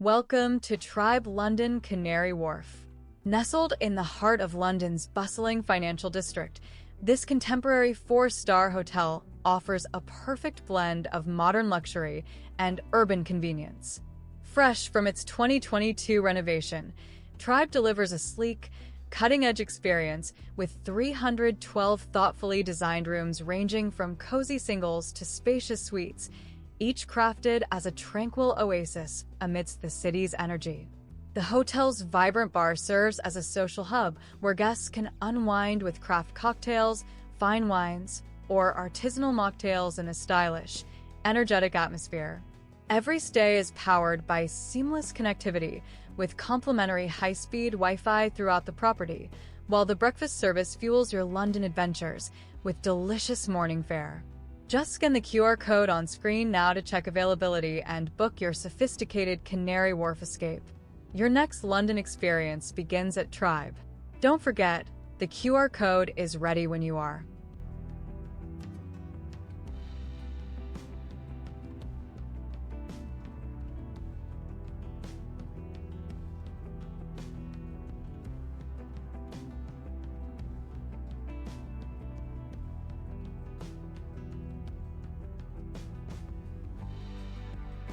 Welcome to TRIBE London Canary Wharf. Nestled in the heart of London's bustling financial district, this contemporary four-star hotel offers a perfect blend of modern luxury and urban convenience. Fresh from its 2022 renovation, TRIBE delivers a sleek, cutting-edge experience with 312 thoughtfully designed rooms ranging from cozy singles to spacious suites, each crafted as a tranquil oasis amidst the city's energy. The hotel's vibrant bar serves as a social hub where guests can unwind with craft cocktails, fine wines, or artisanal mocktails in a stylish, energetic atmosphere. Every stay is powered by seamless connectivity with complimentary high-speed Wi-Fi throughout the property, while the breakfast service fuels your London adventures with delicious morning fare. Just scan the QR code on screen now to check availability and book your sophisticated Canary Wharf escape. Your next London experience begins at TRIBE. Don't forget, the QR code is ready when you are.